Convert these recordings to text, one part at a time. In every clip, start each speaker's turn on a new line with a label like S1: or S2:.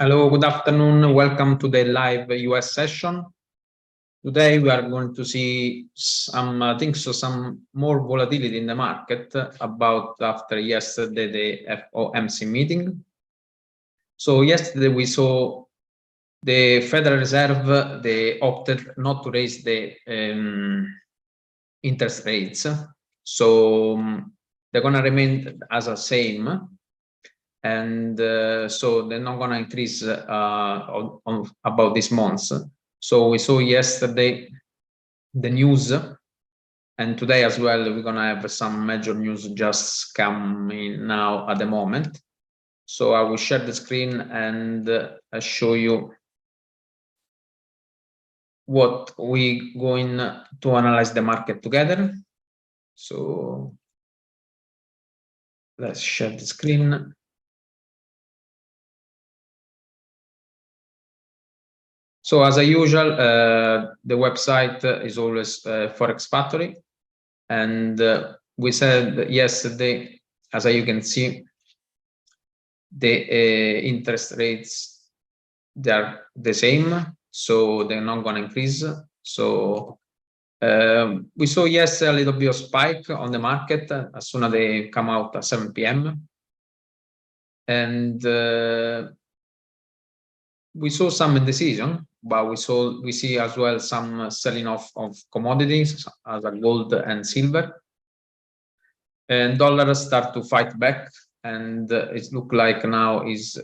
S1: Hello, good afternoon. Welcome to the live US session. Today we are going to see some more volatility in the market about after yesterday the FOMC meeting. So yesterday we saw the Federal Reserve, they opted not to raise the interest rates. So they're going to remain as the same. And so they're not going to increase about this month. So we saw yesterday the news, and today as well we're going to have some major news just coming now at the moment. So I will share the screen and I'll show you what we going to analyze the market together. So let's share the screen. So as usual, the website is always Forex Factory. And we said yesterday, as you can see, the interest rates, they are the same, so they're not going to increase. So we saw yesterday a little bit of spike on the market as soon as they come out at 7 p.m. And we saw some indecision, but we see as well some selling off of commodities as gold and silver. And dollars start to fight back, and it looks like now is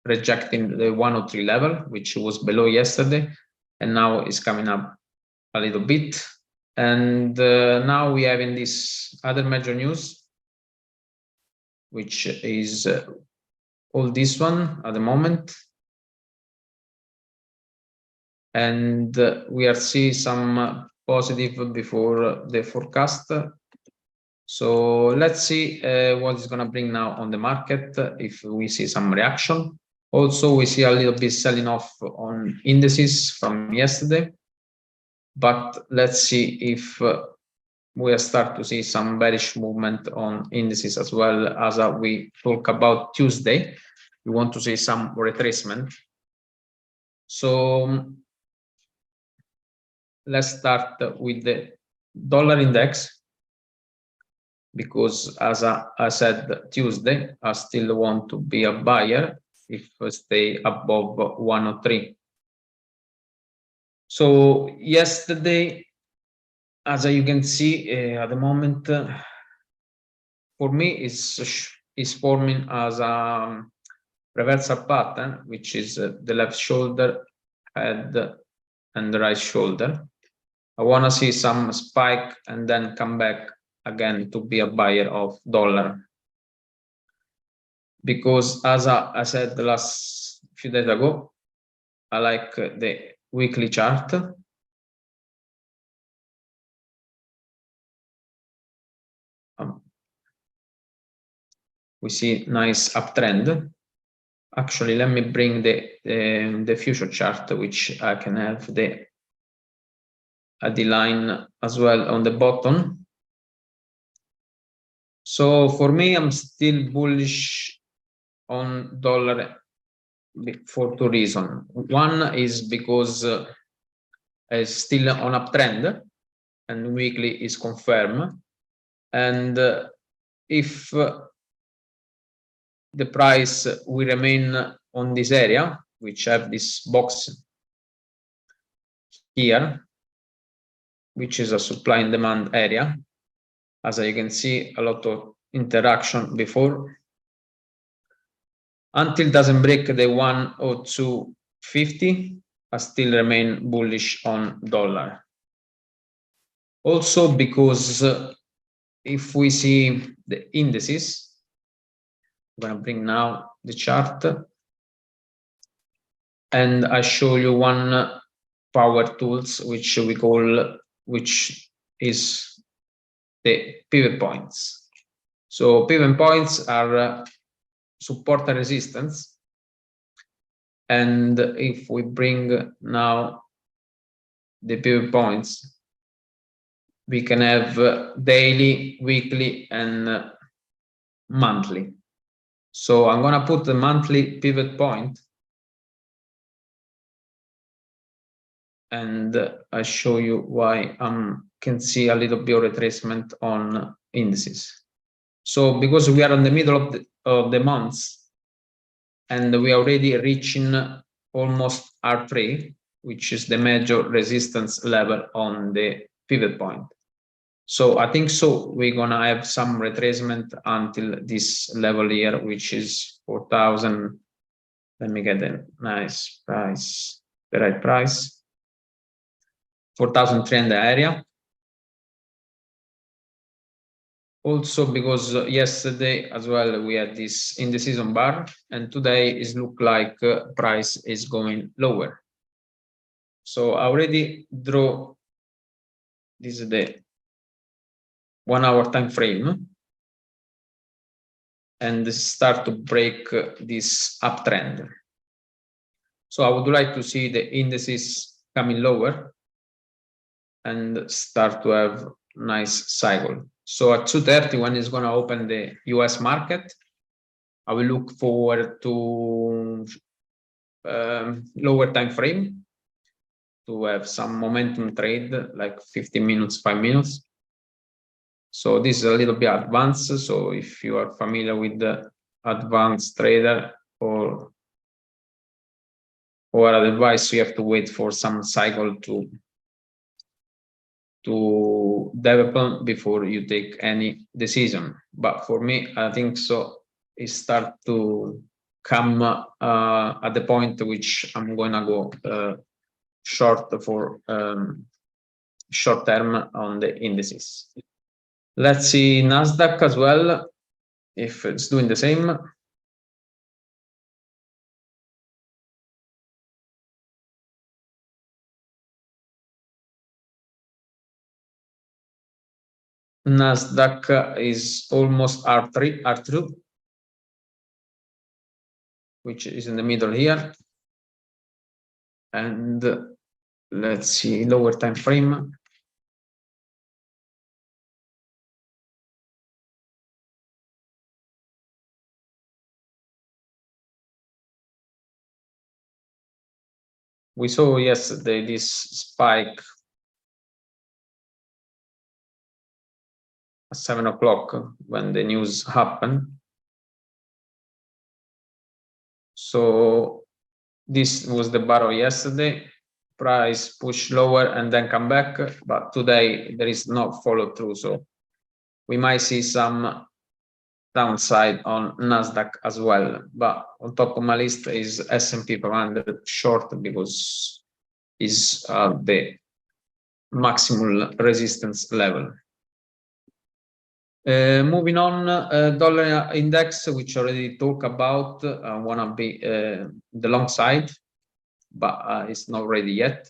S1: rejecting the 103 level, which was below yesterday, and now is coming up a little bit. And now we have in this other major news, which is all this one at the moment. And we are seeing some positive before the forecast. So let's see what is going to bring now on the market if we see some reaction. Also, we see a little bit selling off on indices from yesterday. But let's see if we start to see some bearish movement on indices as well. As we talk about Tuesday, we want to see some retracement. So let's start with the dollar index, because as I said Tuesday, I still want to be a buyer if I stay above 103. So yesterday, as you can see at the moment, for me is forming as a reversal pattern, which is the left shoulder, head, and the right shoulder. I want to see some spike and then come back again to be a buyer of dollar, because as I said the last few days ago, I like the weekly chart. We see nice uptrend. Actually, let me bring the future chart, which I can have the line as well on the bottom. So for me, I'm still bullish on dollar for two reasons. One is because it's still on uptrend and weekly is confirmed. And if the price will remain on this area, which have this box here, which is a supply and demand area, as you can see, a lot of interaction before, until it doesn't break the 102.50, I still remain bullish on dollar. Also because if we see the indices, I'm going to bring now the chart, and I show you one power tools, which we call, which is the pivot points. So pivot points are support and resistance. And if we bring now the pivot points, we can have daily, weekly, and monthly. So I'm gonna put the monthly pivot point, and I show you why I can see a little bit of retracement on indices. So because we are in the middle of the months, and we are already reaching almost R3, which is the major resistance level on the pivot point. So I think so we're gonna have some retracement until this level here, which is 4,000. Let me get a nice price, the right price. 4,300 area. Also because yesterday as well we had this in the season bar, and today it look like price is going lower. So I already draw, this is the 1 hour time frame, and start to break this uptrend. So I would like to see the indices coming lower and start to have nice cycle. So at 2:30, when it's going to open the US market, I will look forward to lower time frame to have some momentum trade, like 15 minutes, 5 minutes. So this is a little bit advanced. So if you are familiar with the advanced trader or otherwise, you have to wait for some cycle to develop before you take any decision. But for me, I think so it start to come at the point which I'm gonna go short for short term on the indices. Let's see Nasdaq as well, if it's doing the same. Nasdaq is almost R2, which is in the middle here. And let's see lower time frame. We saw yesterday this spike at 7 o'clock when the news happened. So this was the barrel yesterday. Price push lower and then come back, but today there is no follow through. So we might see some downside on Nasdaq as well. But on top of my list is S&P 500 short because is the maximum resistance level. Moving on, dollar index, which already talked about, wanna be the long side, but it's not ready yet.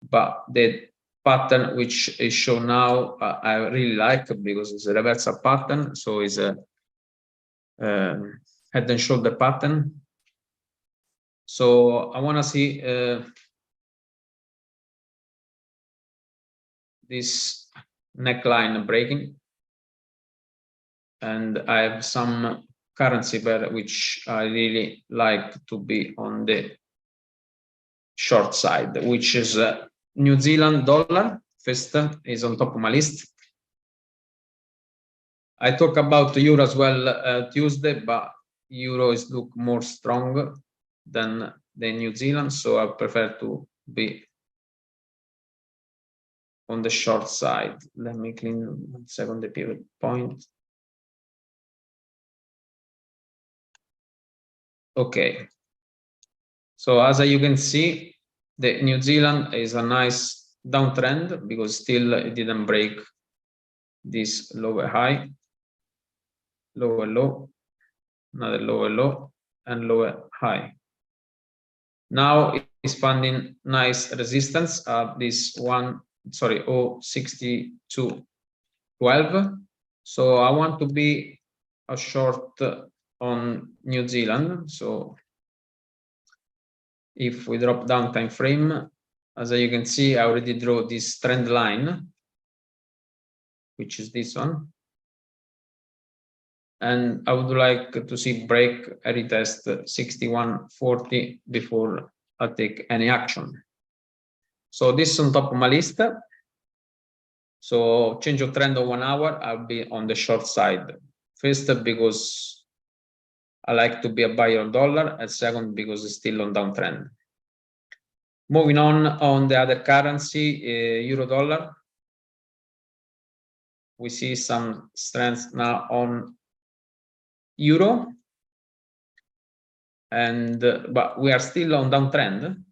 S1: But the pattern which is shown now, I really like because it's a reversal pattern, so it's a head and shoulder pattern. So I wanna see this neckline breaking, and I have some currency pair which I really like to be on the short side, which is New Zealand dollar. First is on top of my list. I talk about the euro as well Tuesday, but euro is look more strong than the New Zealand, so I prefer to be on the short side. Let me clean 1 second the pivot point. Okay. So as you can see, the New Zealand is a nice downtrend because still it didn't break this lower high, lower low, another lower low, and lower high. Now it's finding nice resistance at this 0.6212. So I want to be a short on New Zealand. So if we drop down time frame, as you can see, I already draw this trend line, which is this one. and I would like to see break a retest 61.40 before I take any action. So this is on top of my list. So change of trend of 1 hour, I'll be on the short side. First, because I like to be a buyer of dollar, and second, because it's still on downtrend. Moving on the other currency, euro dollar. We see some strength now on euro, and but we are still on downtrend.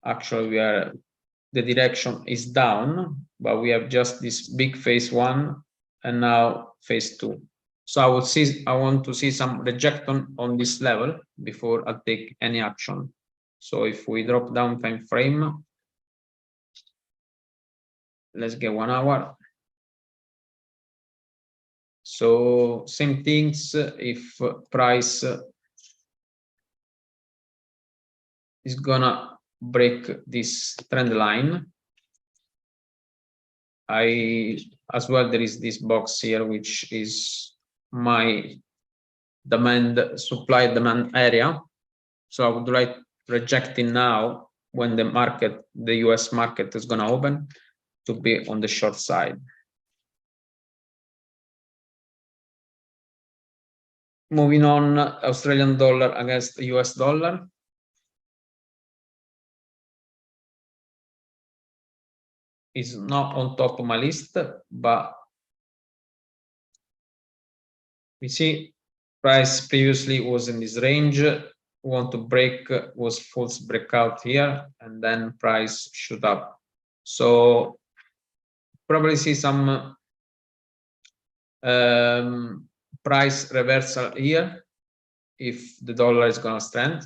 S1: Actually, the direction is down, but we have just this big phase 1 and now phase 2. So I want to see some rejection on this level before I take any action. So if we drop down time frame, let's get 1 hour. So same things, if price is gonna break this trend line, as well, there is this box here, which is my supply demand area. So I would like rejecting now when the US market is going to open, to be on the short side. Moving on, Australian dollar against the US dollar. Is not on top of my list, but we see price previously was in this range. Want to break, was false breakout here, and then price shoot up. So probably see some price reversal here if the dollar is going to strengthen.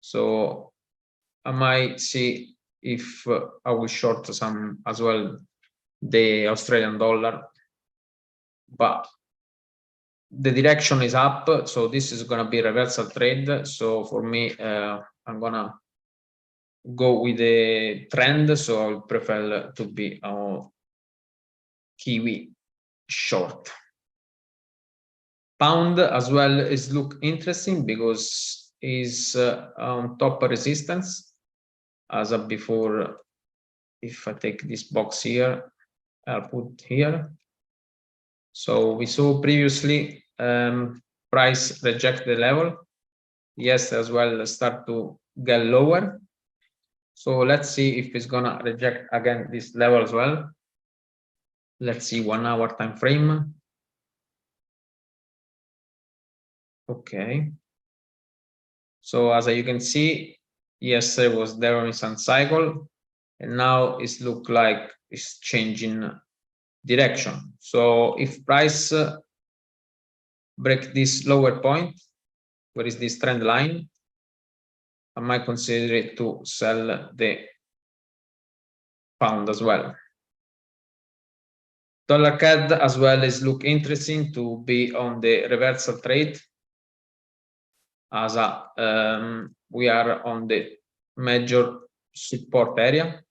S1: So I might see if I will short some as well the Australian dollar, but the direction is up, so this is going to be reversal trade. So for me, I'm gonna go with the trend, so I prefer to be a Kiwi short. Pound as well is look interesting because is on top of resistance as of before. If I take this box here, I'll put here. So we saw previously price reject the level. Yes, as well start to get lower. So let's see if it's gonna reject again this level as well. Let's see 1 hour time frame. Okay. So as you can see, yesterday was there on some cycle, and now it look like it's changing direction. So if price break this lower point, where is this trend line, I might consider it to sell the pound as well. Dollar CAD as well is look interesting to be on the reversal trade, as we are on the major support area.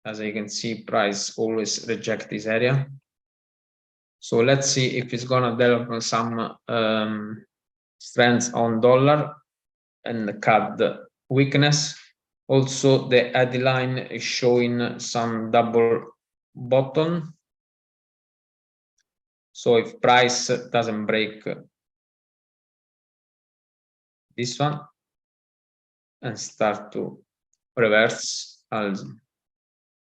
S1: As you can see, price always reject this area. So let's see if it's gonna develop some strength on dollar and the CAD weakness. Also, the AD line is showing some double bottom. So if price doesn't break this one and start to reverse,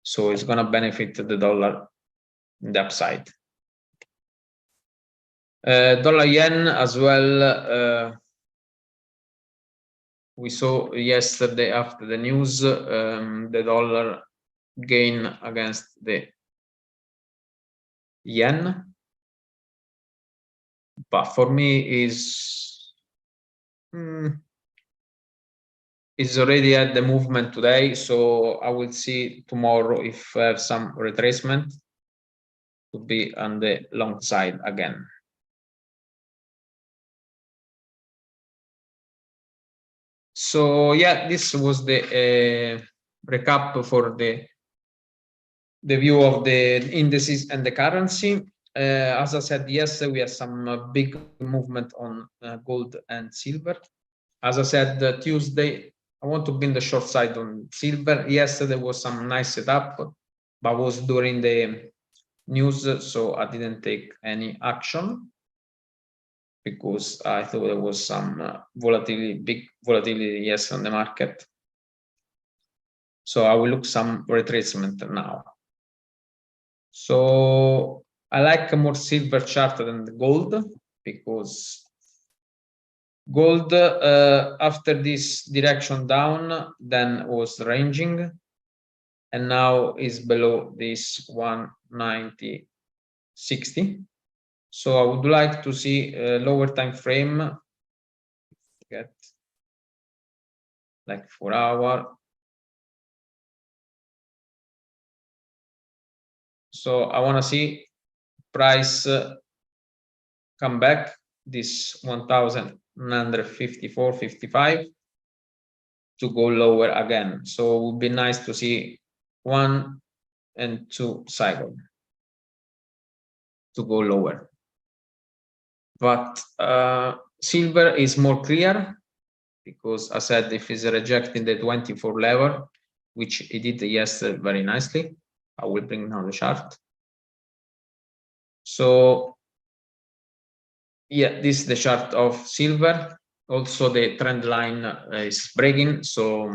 S1: so it's gonna benefit the dollar in the upside. Dollar yen as well. We saw yesterday after the news, the dollar gain against the yen, but for me is already had the movement today, so I will see tomorrow if I have some retracement to be on the long side again. So yeah, this was the recap for the the view of the indices and the currency. As I said yesterday, we have some big movement on gold and silver. As I said, Tuesday, I want to be in the short side on silver. Yesterday was some nice setup, but was during the news, so I didn't take any action because I thought there was some volatility, big volatility, yes, on the market. So I will look some retracement now. So I like a more silver chart than the gold because gold after this direction down then was ranging and now is below this 190.60. So I would like to see a lower time frame, get like 4 hour. So I want to see price come back this 1,954.55 to go lower again. So it would be nice to see 1 and 2 cycle to go lower. But silver is more clear because I said if it's rejecting the 24 level, which it did yesterday very nicely. I will bring now the chart. So yeah, this is the chart of silver. Also the trend line is breaking, so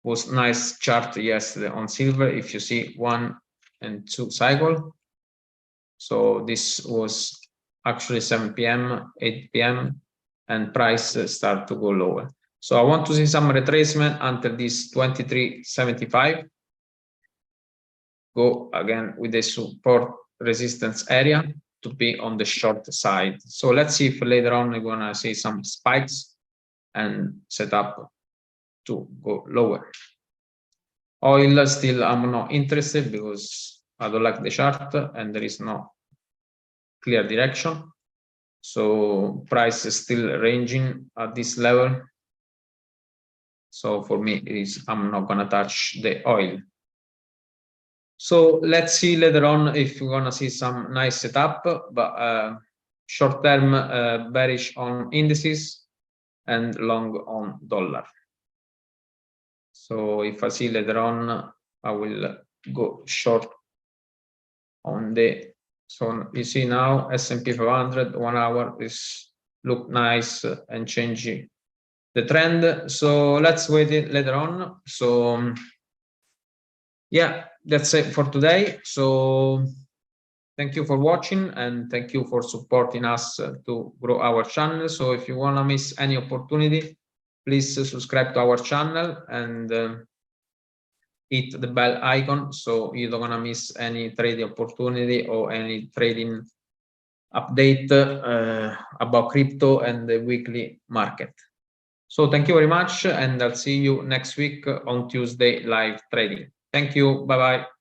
S1: was nice chart yesterday on silver. If you see 1 and 2 cycle, so this was actually 7 p.m., 8 p.m. and price start to go lower. So I want to see some retracement until this 23.75. Go again with the support resistance area to be on the short side. So let's see if later on we're gonna see some spikes and set up to go lower. Oil still I'm not interested because I don't like the chart and there is no clear direction. So price is still ranging at this level. So for me is I'm not gonna touch the oil. So let's see later on if we're gonna see some nice setup, but short term bearish on indices and long on dollar. So if I see later on, I will go short on the. So you see now S&P 500 1 hour is look nice and changing the trend. So let's wait it later on. So yeah, that's it for today. So thank you for watching and thank you for supporting us to grow our channel. So if you want to miss any opportunity, please subscribe to our channel and hit the bell icon so you don't want to miss any trading opportunity or any trading update about crypto and the weekly market. So thank you very much and I'll see you next week on Tuesday live trading. Thank you. Bye-bye.